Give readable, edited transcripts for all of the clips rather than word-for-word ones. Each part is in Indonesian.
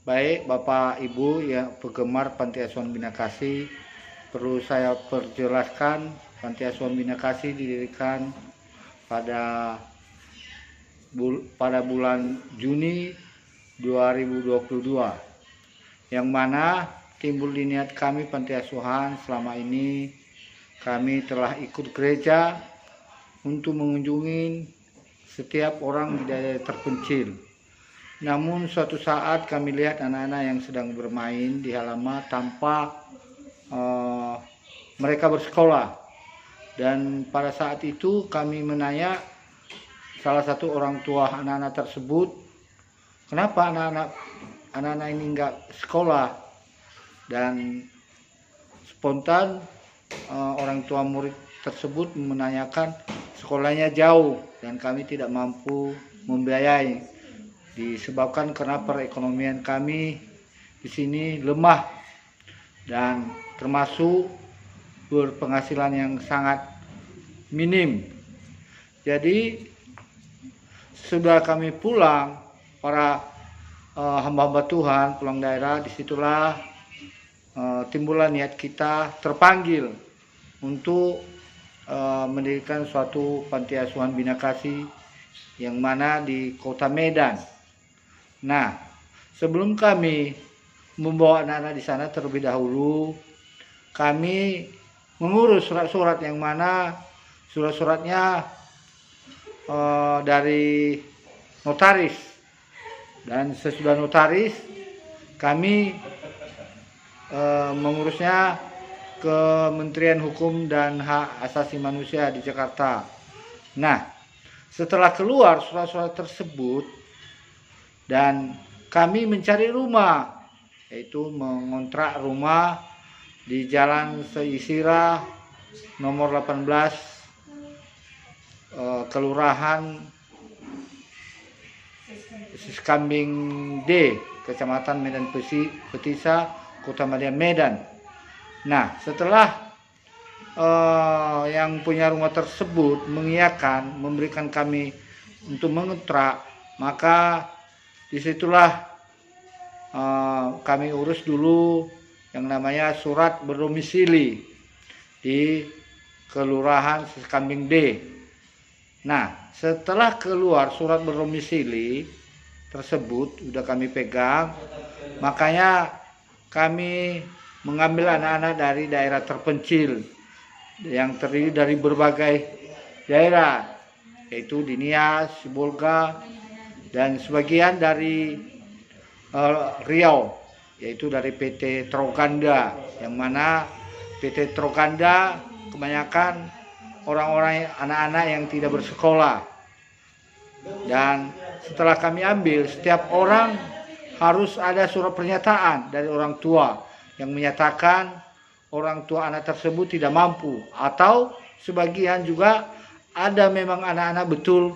Baik Bapak Ibu yang penggemar Panti Asuhan Bina Kasih, perlu saya perjelaskan Panti Asuhan Bina Kasih didirikan pada bulan Juni 2022, yang mana timbul di niat kami Panti Asuhan selama ini kami telah ikut gereja untuk mengunjungi setiap orang di daerah terpencil. Namun suatu saat kami lihat anak-anak yang sedang bermain di halaman tanpa mereka bersekolah. Dan pada saat itu kami menanya salah satu orang tua anak-anak tersebut, kenapa anak-anak ini enggak sekolah? Dan spontan orang tua murid tersebut menanyakan sekolahnya jauh dan kami tidak mampu membiayai, disebabkan karena perekonomian kami di sini lemah dan termasuk berpenghasilan yang sangat minim. Jadi sudah kami pulang, para hamba-hamba Tuhan pulang daerah, disitulah timbullah niat kita terpanggil untuk mendirikan suatu Panti Asuhan Bina Kasih yang mana di Kota Medan. Nah, sebelum kami membawa anak-anak di sana, terlebih dahulu kami mengurus surat-surat yang mana surat-suratnya dari notaris, dan sesudah notaris kami mengurusnya ke Kementerian Hukum dan Hak Asasi Manusia di Jakarta. Nah, setelah keluar surat-surat tersebut dan kami mencari rumah, yaitu mengontrak rumah di Jalan Seisira nomor 18, Kelurahan Siskambing D, Kecamatan Medan Petisa, Kota Medan. Nah, setelah yang punya rumah tersebut mengiyakan memberikan kami untuk mengontrak, maka disitulah kami urus dulu yang namanya surat berdomisili di Kelurahan Siskambing D. Nah, setelah keluar surat berdomisili tersebut sudah kami pegang, makanya kami mengambil anak-anak dari daerah terpencil yang terdiri dari berbagai daerah, yaitu di Nias, Sibolga, dan sebagian dari Riau, yaitu dari PT Troganda, yang mana PT Troganda kebanyakan orang-orang anak-anak yang tidak bersekolah. Dan setelah kami ambil, setiap orang harus ada surat pernyataan dari orang tua yang menyatakan orang tua anak tersebut tidak mampu, atau sebagian juga ada memang anak-anak betul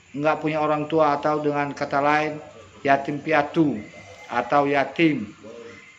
nggak punya orang tua, atau dengan kata lain yatim piatu atau yatim.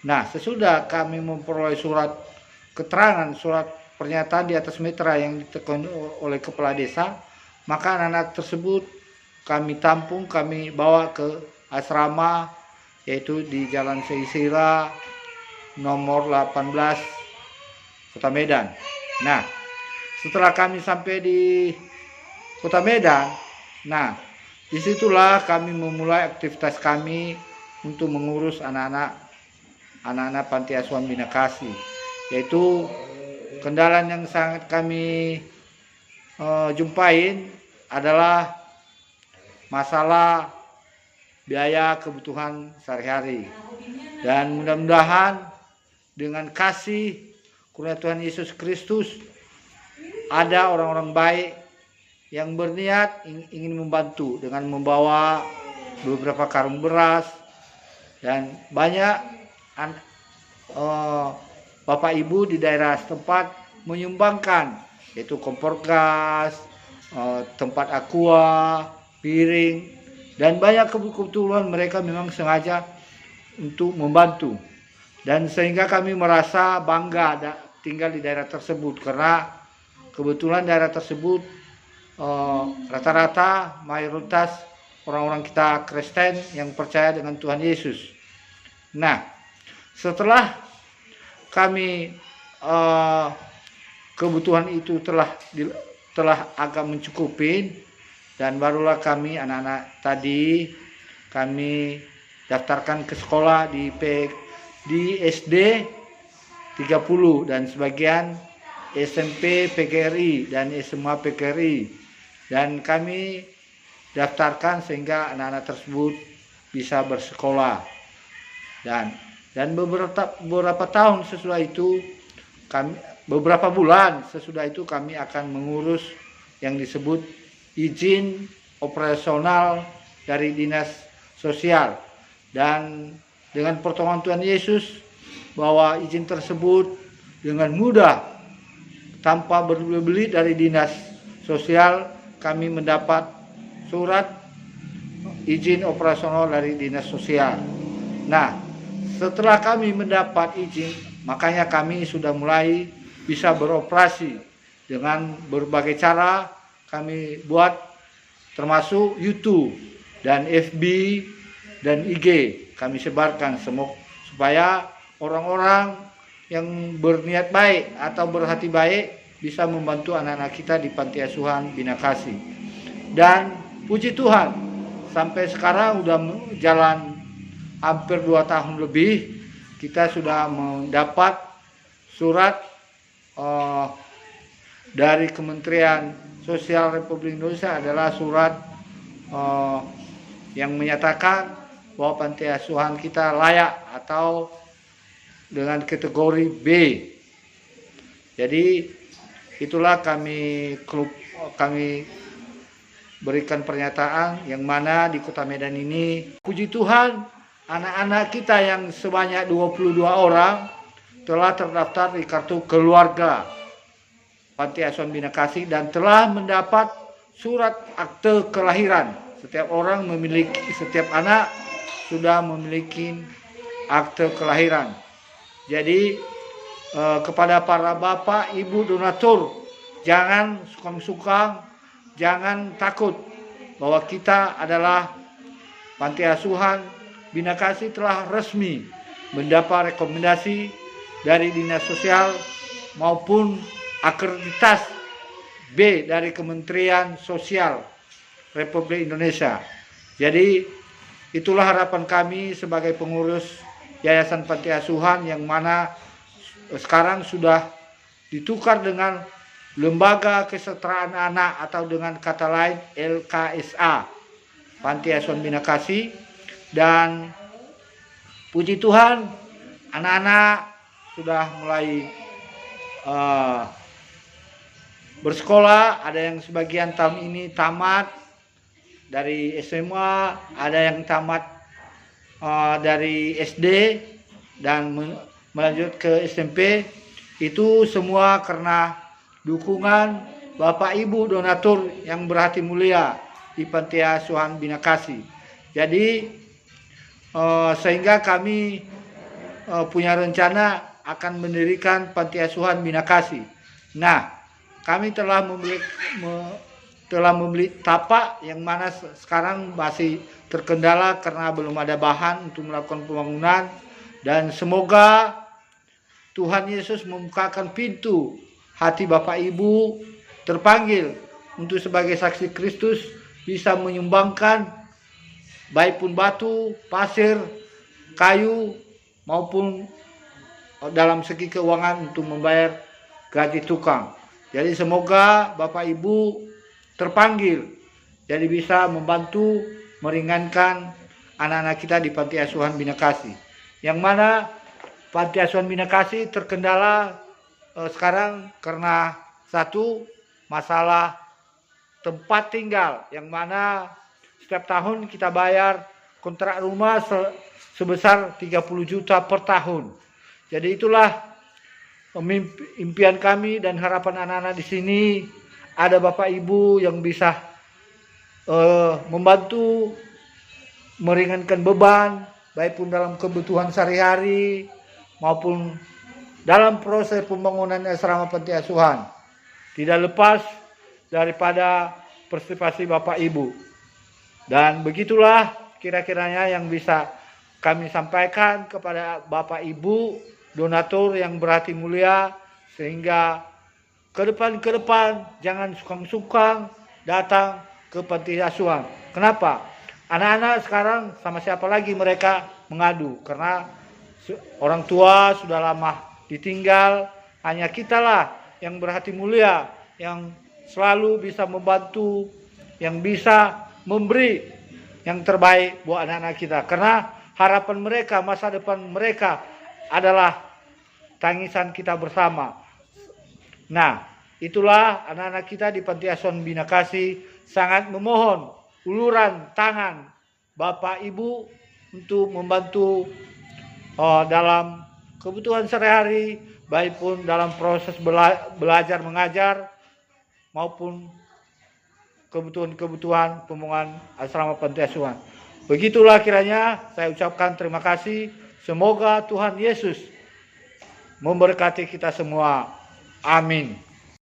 Nah, sesudah kami memperoleh surat keterangan, surat pernyataan di atas meterai yang ditekan oleh kepala desa, maka anak-anak tersebut kami tampung, kami bawa ke asrama, yaitu di Jalan Seisira nomor 18 Kota Medan. Nah, setelah kami sampai di Kota Medan, nah, disitulah kami memulai aktivitas kami untuk mengurus anak-anak Panti Asuhan Bina Kasih. Yaitu kendala yang sangat kami jumpain adalah masalah biaya kebutuhan sehari-hari. Dan mudah-mudahan dengan kasih karunia Tuhan Yesus Kristus, ada orang-orang baik yang berniat ingin membantu dengan membawa beberapa karung beras, dan banyak Bapak Ibu di daerah setempat menyumbangkan, yaitu kompor gas, tempat aqua, piring, dan banyak kebetulan mereka memang sengaja untuk membantu. Dan sehingga kami merasa bangga tinggal di daerah tersebut, karena kebetulan daerah tersebut rata-rata mayoritas orang-orang kita Kristen yang percaya dengan Tuhan Yesus. Nah, setelah kami kebutuhan itu telah agak mencukupin, dan barulah kami anak-anak tadi kami daftarkan ke sekolah di SD 30 dan sebagian SMP PGRI dan SMA PGRI, dan kami daftarkan sehingga anak-anak tersebut bisa bersekolah. Dan beberapa tahun sesudah itu, beberapa bulan sesudah itu kami akan mengurus yang disebut izin operasional dari dinas sosial, dan dengan pertolongan Tuhan Yesus bahwa izin tersebut dengan mudah tanpa berbeli dari dinas sosial kami mendapat surat izin operasional dari dinas sosial. Nah, setelah kami mendapat izin, makanya kami sudah mulai bisa beroperasi dengan berbagai cara kami buat, termasuk YouTube dan FB dan IG kami sebarkan supaya orang-orang yang berniat baik atau berhati baik bisa membantu anak-anak kita di Panti Asuhan Bina Kasih. Dan puji Tuhan, sampai sekarang udah jalan hampir 2 tahun lebih, kita sudah mendapat surat dari Kementerian Sosial Republik Indonesia, adalah surat yang menyatakan bahwa Panti Asuhan kita layak atau dengan kategori B. Jadi itulah kami berikan pernyataan yang mana di Kota Medan ini, puji Tuhan, anak-anak kita yang sebanyak 22 orang telah terdaftar di kartu keluarga Panti Asuhan Bina Kasih dan telah mendapat surat akte kelahiran. Setiap anak sudah memiliki akte kelahiran. Jadi kepada para bapak, ibu donatur, jangan sungkan-sungkan, jangan takut bahwa kita adalah Panti Asuhan Bina Kasih telah resmi mendapat rekomendasi dari Dinas Sosial maupun akreditas B dari Kementerian Sosial Republik Indonesia. Jadi itulah harapan kami sebagai pengurus Yayasan Panti Asuhan yang mana sekarang sudah ditukar dengan Lembaga Kesetaraan Anak atau dengan kata lain LKSA, Panti Asuhan Bina Kasih. Dan puji Tuhan, anak-anak sudah mulai bersekolah. Ada yang sebagian tahun ini tamat dari SMA, ada yang tamat dari SD dan melanjut ke SMP. Itu semua karena dukungan Bapak Ibu donatur yang berhati mulia di Panti Asuhan Bina Kasih. Jadi sehingga kami punya rencana akan mendirikan Panti Asuhan Bina Kasih. Nah, kami telah membeli tapak yang mana sekarang masih terkendala karena belum ada bahan untuk melakukan pembangunan, dan semoga Tuhan Yesus membukakan pintu hati Bapak Ibu terpanggil untuk sebagai saksi Kristus bisa menyumbangkan baik pun batu, pasir, kayu maupun dalam segi keuangan untuk membayar gaji tukang. Jadi semoga Bapak Ibu terpanggil jadi bisa membantu meringankan anak-anak kita di Panti Asuhan Bina Kasih. Yang mana Panti Asuhan Bina Kasih terkendala sekarang karena satu masalah tempat tinggal, yang mana setiap tahun kita bayar kontrak rumah sebesar 30 juta per tahun. Jadi itulah impian kami dan harapan anak-anak di sini, ada Bapak Ibu yang bisa membantu meringankan beban baik pun dalam kebutuhan sehari-hari maupun dalam proses pembangunan asrama Panti Asuhan. Tidak lepas daripada partisipasi Bapak Ibu. Dan begitulah kira-kiranya yang bisa kami sampaikan kepada Bapak Ibu donatur yang berhati mulia, sehingga ke depan jangan sukang-sukang datang ke panti asuhan. Kenapa? Anak-anak sekarang sama siapa lagi mereka mengadu, karena orang tua sudah lama ditinggal. Hanya kitalah yang berhati mulia, yang selalu bisa membantu, yang bisa memberi yang terbaik buat anak-anak kita. Karena harapan mereka, masa depan mereka adalah tangisan kita bersama. Nah, itulah anak-anak kita di Panti Asuhan Bina Kasih sangat memohon uluran tangan Bapak Ibu untuk membantu dalam kebutuhan sehari-hari, baik pun dalam proses belajar mengajar maupun kebutuhan-kebutuhan pembangunan asrama panti asuhan. Begitulah kiranya saya ucapkan terima kasih. Semoga Tuhan Yesus memberkati kita semua. Amin.